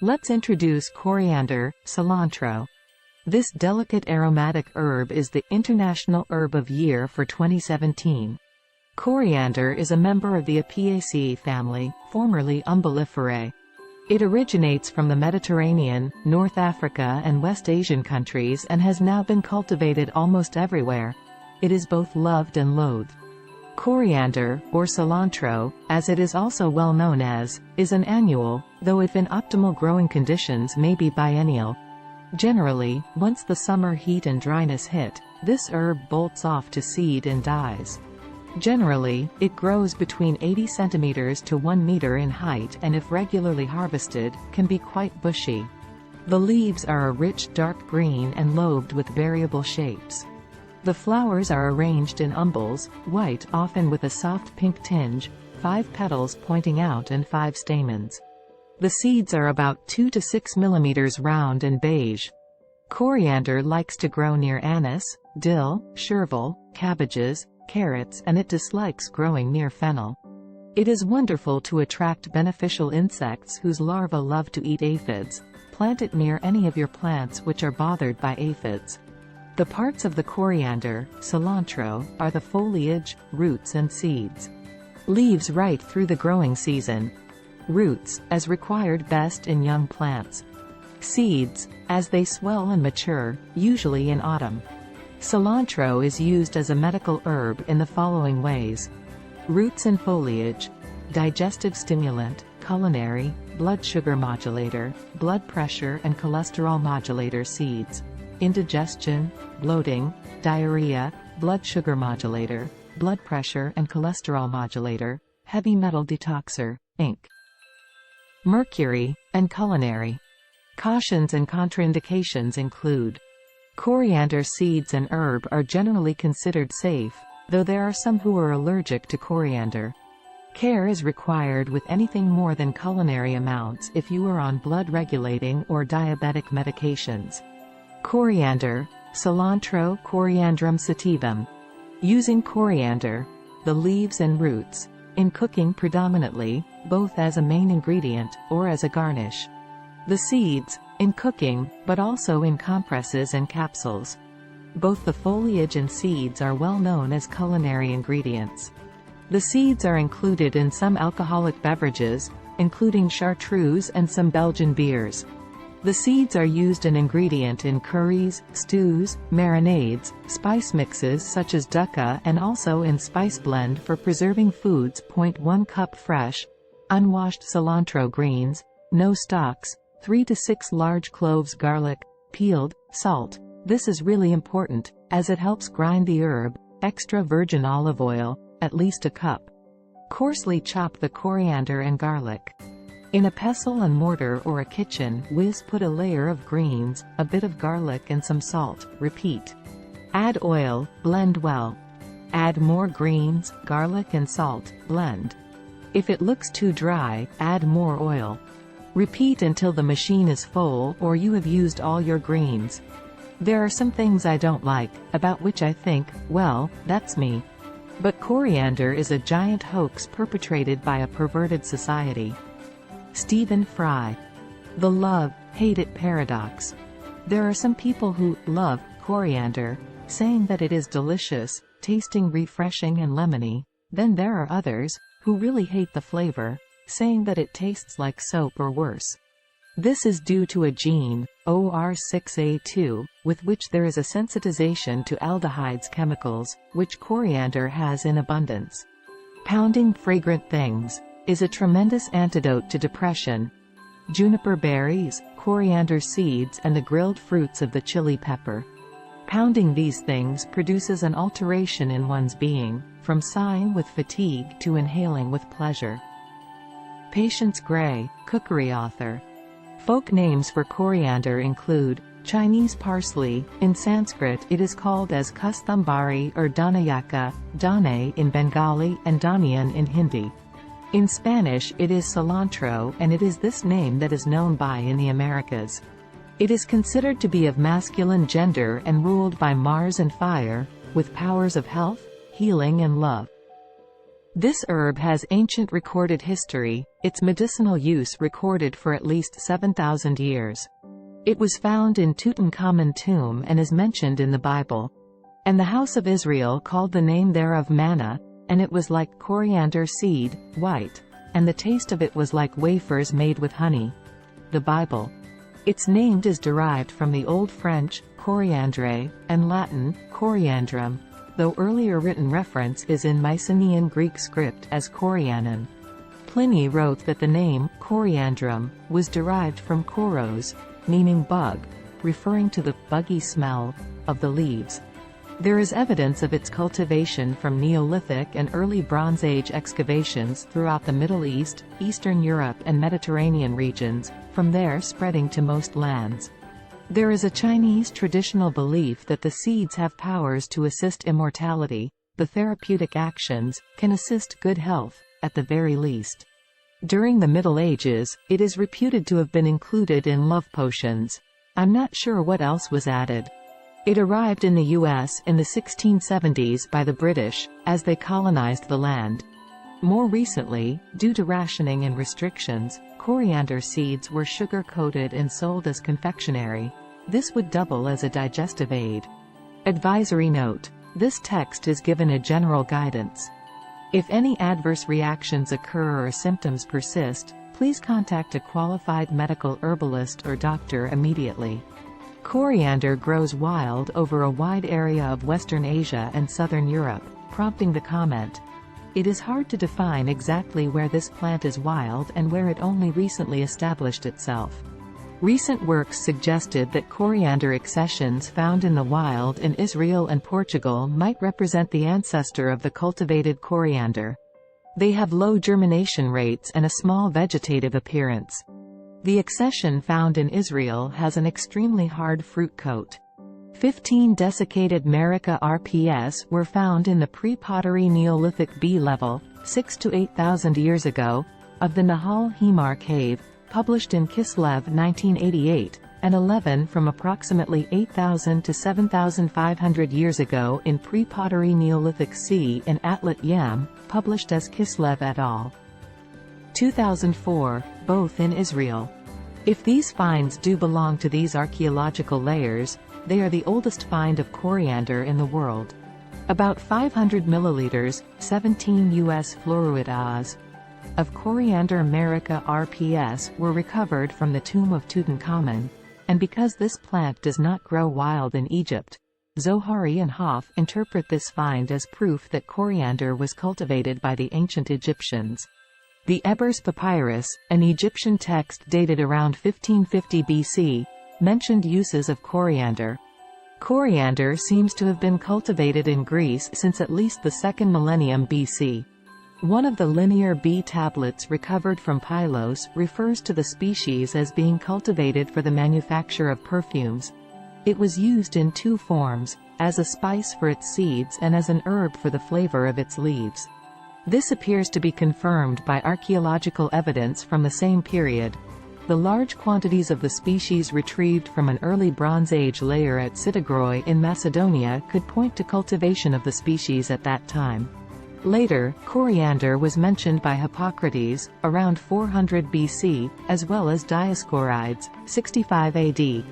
Let's introduce coriander, cilantro. This delicate aromatic herb is the International Herb of Year for 2017. Coriander is a member of the Apiaceae family, formerly Umbelliferae. It originates from the Mediterranean, North Africa and West Asian countries and has now been cultivated almost everywhere. It is both loved and loathed. Coriander, or cilantro, as it is also well known as, is an annual, though if in optimal growing conditions may be biennial. Generally, once the summer heat and dryness hit, this herb bolts off to seed and dies. Generally, it grows between 80 centimeters to 1 meter in height and if regularly harvested, can be quite bushy. The leaves are a rich dark green and lobed with variable shapes. The flowers are arranged in umbels, white often with a soft pink tinge, 5 petals pointing out and 5 stamens. The seeds are about 2 to 6 millimeters round and beige. Coriander likes to grow near anise, dill, chervil, cabbages, carrots, and it dislikes growing near fennel. It is wonderful to attract beneficial insects whose larvae love to eat aphids. Plant it near any of your plants which are bothered by aphids. The parts of the coriander, cilantro, are the foliage, roots and seeds. Leaves right through the growing season. Roots, as required best in young plants. Seeds, as they swell and mature, usually in autumn. Cilantro is used as a medical herb in the following ways. Roots and foliage. Digestive stimulant, culinary, blood sugar modulator, blood pressure and cholesterol modulator. Seeds. Indigestion, bloating, diarrhea, blood sugar modulator, blood pressure and cholesterol modulator, heavy metal detoxer, ink. Mercury, and culinary. Cautions and contraindications include: coriander seeds and herb are generally considered safe, though there are some who are allergic to coriander. Care is required with anything more than culinary amounts if you are on blood-regulating or diabetic medications. Coriander, cilantro coriandrum sativum. Using coriander, the leaves and roots, in cooking predominantly, both as a main ingredient, or as a garnish. The seeds, in cooking, but also in compresses and capsules. Both the foliage and seeds are well known as culinary ingredients. The seeds are included in some alcoholic beverages, including chartreuse and some Belgian beers. The seeds are used an ingredient in curries, stews, marinades, spice mixes such as dukkha and also in spice blend for preserving foods. 1 cup fresh, unwashed cilantro greens, no stalks, 3 to 6 large cloves garlic, peeled, salt. This is really important, as it helps grind the herb. Extra virgin olive oil, at least a cup. Coarsely chop the coriander and garlic. In a pestle and mortar or a kitchen whiz put a layer of greens, a bit of garlic and some salt. Repeat. Add oil, blend well. Add more greens, garlic and salt, blend. If it looks too dry, add more oil. Repeat until the machine is full or you have used all your greens. There are some things I don't like, about which I think, well, that's me. But coriander is a giant hoax perpetrated by a perverted society. Stephen Fry. The love-hate-it paradox. There are some people who love coriander, saying that it is delicious, tasting refreshing and lemony. Then there are others, who really hate the flavor, saying that it tastes like soap or worse. This is due to a gene, OR6A2, with which there is a sensitization to aldehydes chemicals, which coriander has in abundance. Pounding fragrant things is a tremendous antidote to depression. Juniper berries, coriander seeds and the grilled fruits of the chili pepper. Pounding these things produces an alteration in one's being, from sighing with fatigue to inhaling with pleasure. Patience Gray, cookery author. Folk names for coriander include Chinese parsley. In Sanskrit it is called as kasthambari or dhanayaka, dane in Bengali and dhaniyan in Hindi. In Spanish it is cilantro and it is this name that is known by in the Americas. It is considered to be of masculine gender and ruled by Mars and fire, with powers of health, healing and love. This herb has ancient recorded history, its medicinal use recorded for at least 7,000 years. It was found in Tutankhamun tomb and is mentioned in the Bible. And the house of Israel called the name thereof manna, and it was like coriander seed, white, and the taste of it was like wafers made with honey. The Bible. Its name is derived from the Old French, coriandre, and Latin, coriandrum, though earlier written reference is in Mycenaean Greek script as corianon. Pliny wrote that the name, coriandrum, was derived from koros, meaning bug, referring to the buggy smell of the leaves. There is evidence of its cultivation from Neolithic and early Bronze Age excavations throughout the Middle East, Eastern Europe and Mediterranean regions, from there spreading to most lands. There is a Chinese traditional belief that the seeds have powers to assist immortality. The therapeutic actions can assist good health, at the very least. During the Middle Ages, it is reputed to have been included in love potions. I'm not sure what else was added. It arrived in the U.S. in the 1670s by the British, as they colonized the land. More recently, due to rationing and restrictions, coriander seeds were sugar-coated and sold as confectionery. This would double as a digestive aid. Advisory note: this text is given a general guidance. If any adverse reactions occur or symptoms persist, please contact a qualified medical herbalist or doctor immediately. Coriander grows wild over a wide area of Western Asia and Southern Europe, prompting the comment, "It is hard to define exactly where this plant is wild and where it only recently established itself." Recent works suggested that coriander accessions found in the wild in Israel and Portugal might represent the ancestor of the cultivated coriander. They have low germination rates and a small vegetative appearance. The accession found in Israel has an extremely hard fruit coat. 15 desiccated Marica RPS were found in the pre-pottery Neolithic B level, 6 to 8,000 years ago, of the Nahal Hemar cave, published in Kislev 1988, and 11 from approximately 8,000 to 7,500 years ago in pre-pottery Neolithic C in Atlat Yam, published as Kislev et al. 2004, both in Israel. If these finds do belong to these archaeological layers, they are the oldest find of coriander in the world. About 500 milliliters, 17 US fluoride Oz, of Coriander Marica RPS were recovered from the tomb of Tutankhamun, and because this plant does not grow wild in Egypt, Zohari and Hoff interpret this find as proof that coriander was cultivated by the ancient Egyptians. The Ebers Papyrus, an Egyptian text dated around 1550 BC, mentioned uses of coriander. Coriander seems to have been cultivated in Greece since at least the 2nd millennium BC. One of the linear B tablets recovered from Pylos refers to the species as being cultivated for the manufacture of perfumes. It was used in two forms, as a spice for its seeds and as an herb for the flavor of its leaves. This appears to be confirmed by archaeological evidence from the same period. The large quantities of the species retrieved from an early Bronze Age layer at Sitagroi in Macedonia could point to cultivation of the species at that time. Later, coriander was mentioned by Hippocrates, around 400 BC, as well as Dioscorides, 65 AD.